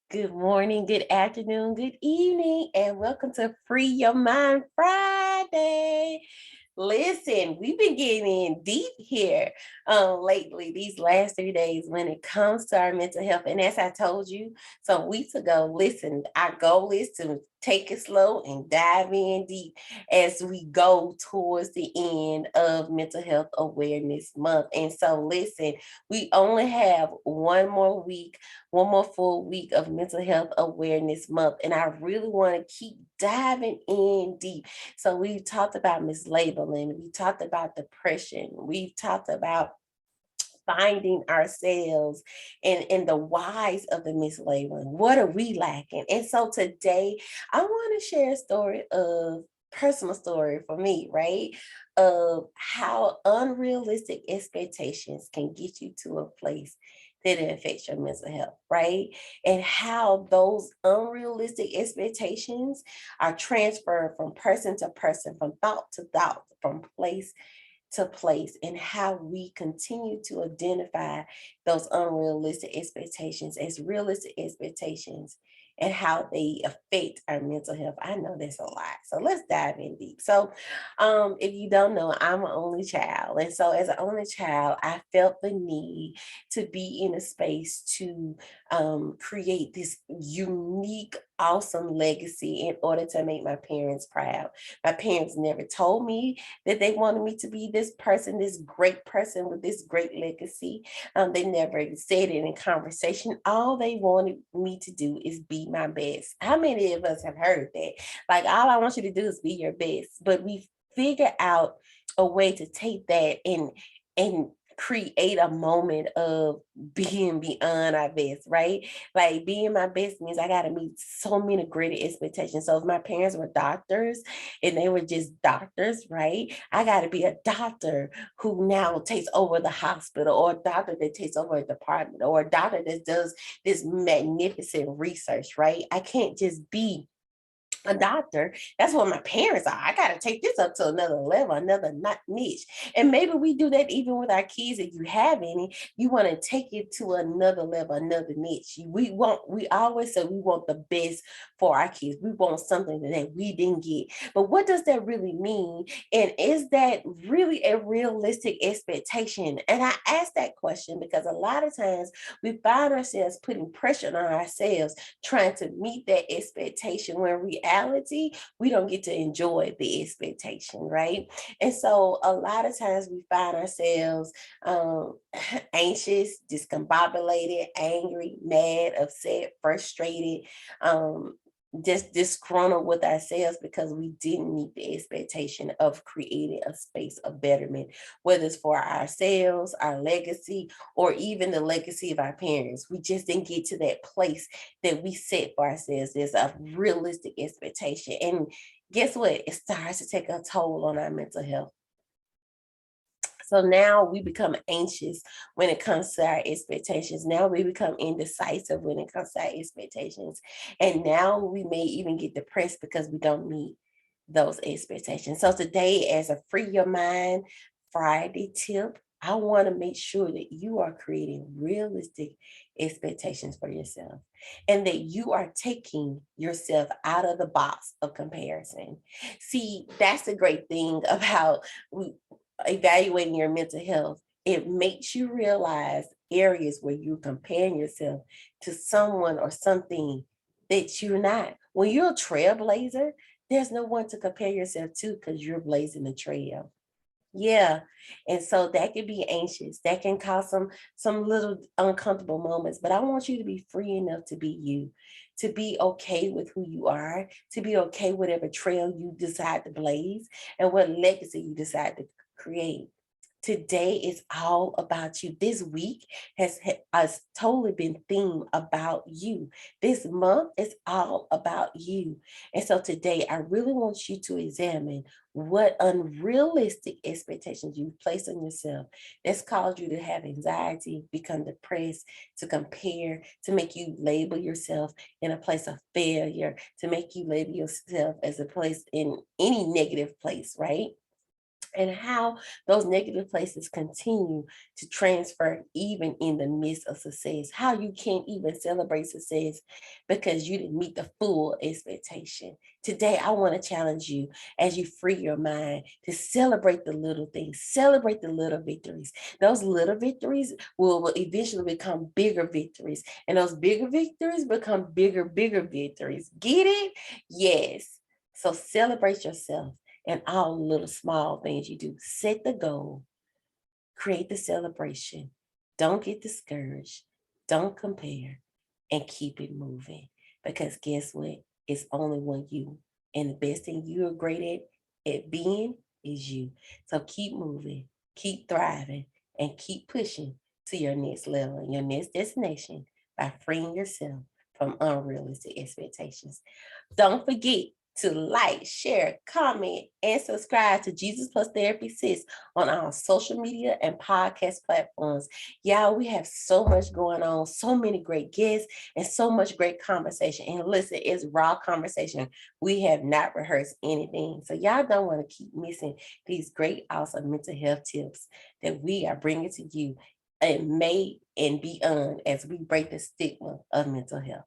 Good morning, good afternoon, good evening, and welcome to Free Your Mind Friday. Listen, we've been getting in deep here lately, these last 3 days when it comes to our mental health. And as I told you some weeks ago, listen, our goal is to take it slow and dive in deep as we go towards the end of Mental Health Awareness Month. And so, listen, we only have one more full week of Mental Health Awareness Month. And I really want to keep diving in deep. So we've talked about mislabeling, we talked about depression, we've talked about finding ourselves and the whys of the mislabeling. What are we lacking? And so today I want to share a story of personal story for me, right? Of how unrealistic expectations can get you to a place that it affects your mental health, right? And how those unrealistic expectations are transferred from person to person, from thought to thought, from place to place, and how we continue to identify those unrealistic expectations as realistic expectations and how they affect our mental health. I know that's a lot. So let's dive in deep. So if you don't know, I'm an only child. And so as an only child, I felt the need to be in a space to create this unique, awesome legacy in order to make my parents proud. My parents never told me that they wanted me to be this person, this great person with this great legacy. They never said it in conversation. All they wanted me to do is be my best. How many of us have heard that? Like, all I want you to do is be your best. But we figure out a way to take that and create a moment of being beyond our best, right? Like being my best means I got to meet so many greater expectations. So if my parents were doctors and they were just doctors, right? I got to be a doctor who now takes over the hospital, or a doctor that takes over a department, or a doctor that does this magnificent research, right? I can't just be a doctor. That's what my parents are. I got to take this up to another level, another not niche. And maybe we do that even with our kids. If you have any, you want to take it to another level, another niche. We always say we want the best for our kids. We want something that we didn't get. But what does that really mean? And is that really a realistic expectation? And I ask that question because a lot of times we find ourselves putting pressure on ourselves trying to meet that expectation, when reality, we don't get to enjoy the expectation, right? And so a lot of times we find ourselves anxious, discombobulated, angry, mad, upset, frustrated, just disgruntled with ourselves because we didn't meet the expectation of creating a space of betterment, whether it's for ourselves, our legacy, or even the legacy of our parents. We just didn't get to that place that we set for ourselves. There's a realistic expectation. And guess what? It starts to take a toll on our mental health. So now we become anxious when it comes to our expectations. Now we become indecisive when it comes to our expectations. And now we may even get depressed because we don't meet those expectations. So today, as a Free Your Mind Friday tip, I want to make sure that you are creating realistic expectations for yourself and that you are taking yourself out of the box of comparison. See, that's the great thing about evaluating your mental health. It makes you realize areas where you're comparing yourself to someone or something that you're not. When you're a trailblazer, there's no one to compare yourself to because you're blazing the trail. Yeah. And so that can be anxious. That can cause some little uncomfortable moments. But I want you to be free enough to be you, to be okay with who you are, to be okay with whatever trail you decide to blaze and what legacy you decide to create. Today is all about you. This week has totally been themed about you. This month is all about you. And so today I really want you to examine what unrealistic expectations you've placed on yourself that's caused you to have anxiety, become depressed, to compare, to make you label yourself in a place of failure, to make you label yourself as a place in any negative place, right? and how those negative places continue to transfer even in the midst of success, how you can't even celebrate success because you didn't meet the full expectation. Today, I want to challenge you as you free your mind to celebrate the little things, celebrate the little victories. Those little victories will eventually become bigger victories, and those bigger victories become bigger victories. Get it? Yes. So celebrate yourself and all the little small things you do. Set the goal, create the celebration. Don't get discouraged. Don't compare, and keep it moving. Because guess what? It's only one you. And the best thing you are great at being is you. So keep moving, keep thriving, and keep pushing to your next level and your next destination by freeing yourself from unrealistic expectations. Don't forget to like, share, comment, and subscribe to Jesus Plus Therapy Sis on our social media and podcast platforms. Y'all, we have so much going on, so many great guests, and so much great conversation. And listen, it's raw conversation. We have not rehearsed anything. So y'all don't want to keep missing these great, awesome mental health tips that we are bringing to you and made and beyond as we break the stigma of mental health.